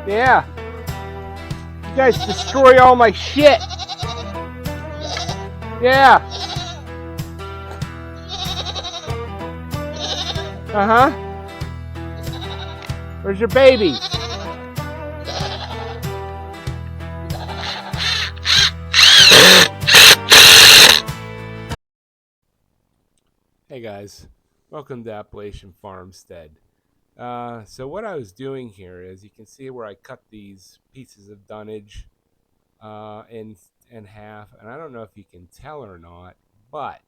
Yeah. You guys destroy all my shit. Yeah. Uh-huh. Where's your baby? Hey guys, welcome to Appalachian Farmstead. So what I was doing here is, you can see where I cut these pieces of dunnage in half, and I don't know if you can tell or not, but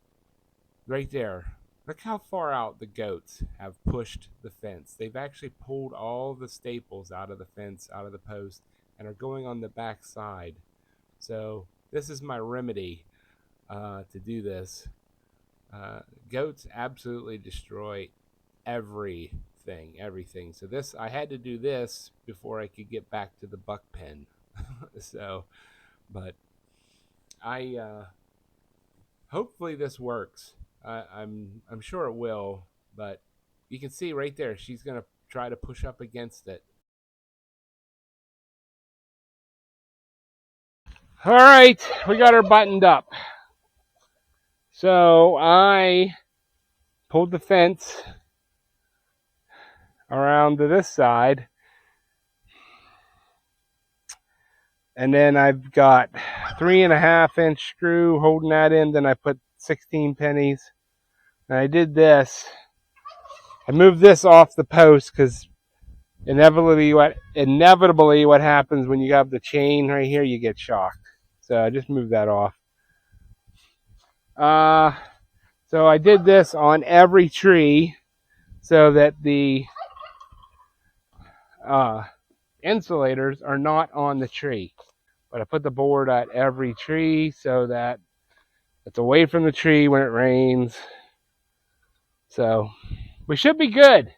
right there, look how far out the goats have pushed the fence. They've actually pulled all the staples out of the fence, out of the post, and are going on the back side. So this is my remedy to do this. Goats absolutely destroy everything. So this, I had to do this before I could get back to the buck pen. So, but I hopefully this works. I'm sure it will, but you can see right there, she's gonna try to push up against it. All right, we got her buttoned up. So I pulled the fence around to this side, and then I've got 3.5-inch screw holding that in. Then I put 16 pennies, and I did this. I moved this off the post because inevitably what happens when you have the chain right here, you get shocked. So I just moved that off. So I did this on every tree so that the insulators are not on the tree. But I put the board at every tree so that it's away from the tree when it rains. So we should be good.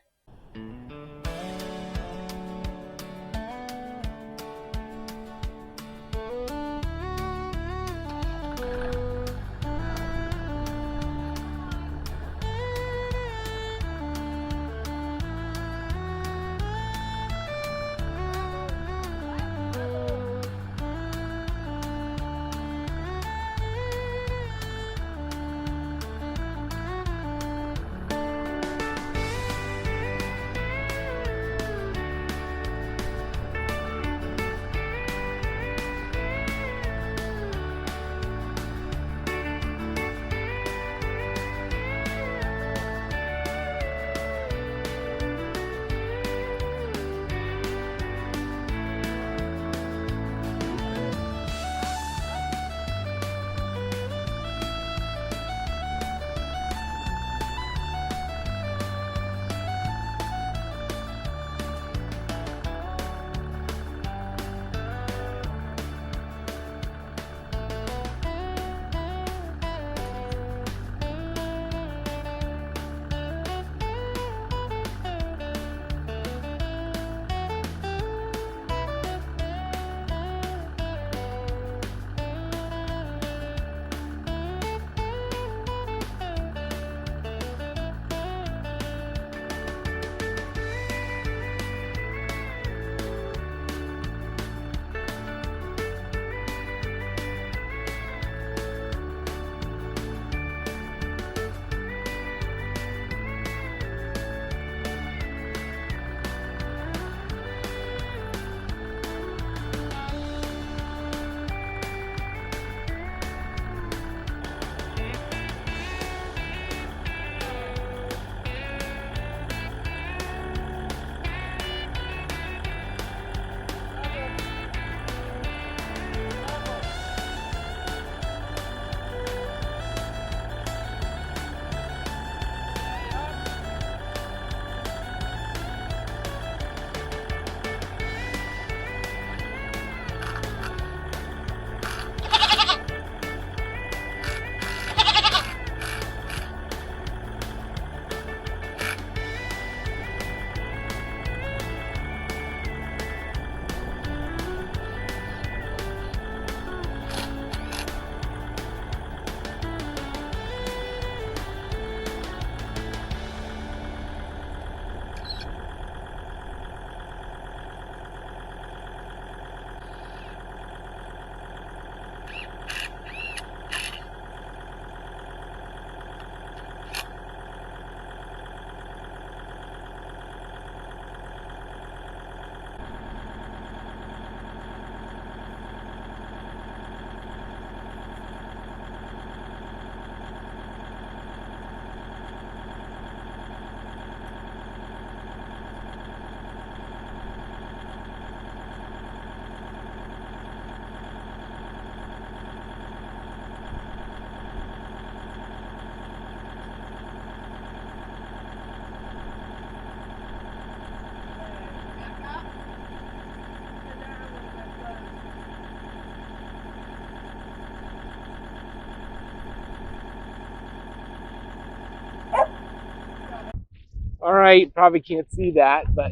All right, probably can't see that, but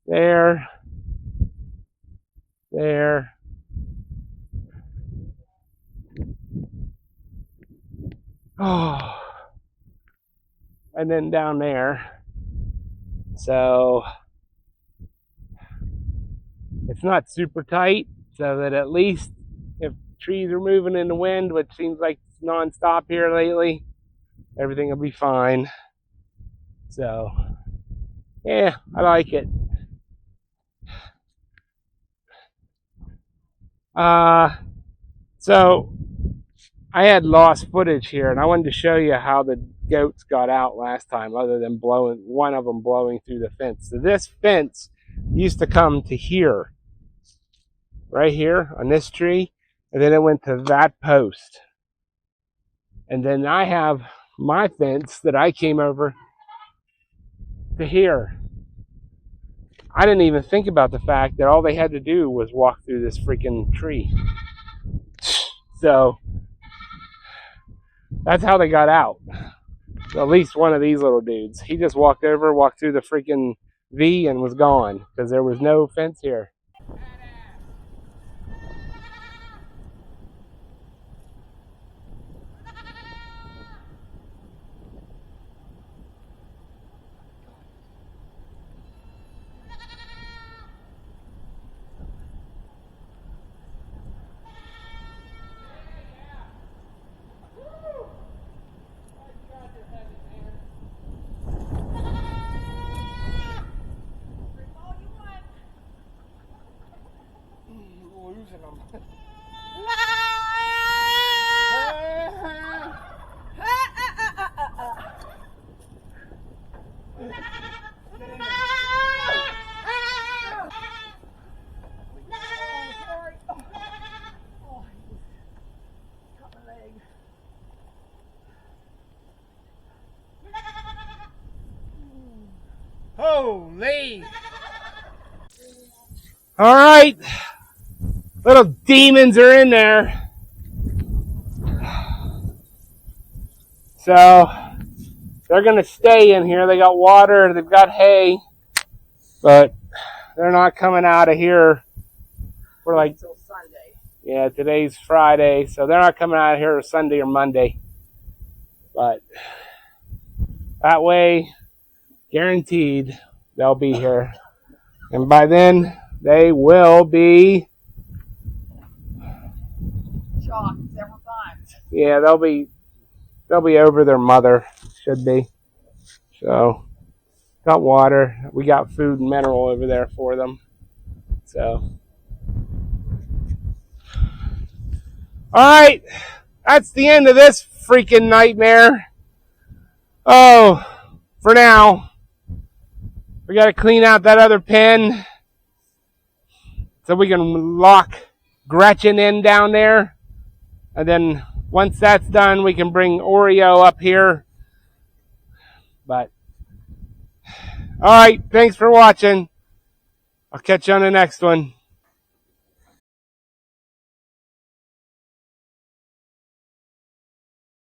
there, there. Oh, and then down there. So it's not super tight, so that at least if trees are moving in the wind, which seems like it's nonstop here lately, everything will be fine. So yeah, I like it. So I had lost footage here, and I wanted to show you how the goats got out last time, other than one of them blowing through the fence. So this fence used to come to here, right here on this tree, and then it went to that post. And then I have my fence that I came over to here. I didn't even think about the fact that all they had to do was walk through this freaking tree. So that's how they got out. At least one of these little dudes. He just walked through the freaking V and was gone because there was no fence here. Holy! All right, little demons are in there. So they're gonna stay in here. They got water, they've got hay, but they're not coming out of here for like until Sunday. Yeah, today's Friday, so they're not coming out of here Sunday or Monday. But that way, guaranteed, they'll be here. And by then, they will be shocked several times. Yeah, they'll be over their mother, should be. So, got water. We got food and mineral over there for them. So, all right, that's the end of this freaking nightmare. Oh, for now, we got to clean out that other pen so we can lock Gretchen in down there. And then once that's done, we can bring Oreo up here. But, all right, thanks for watching. I'll catch you on the next one.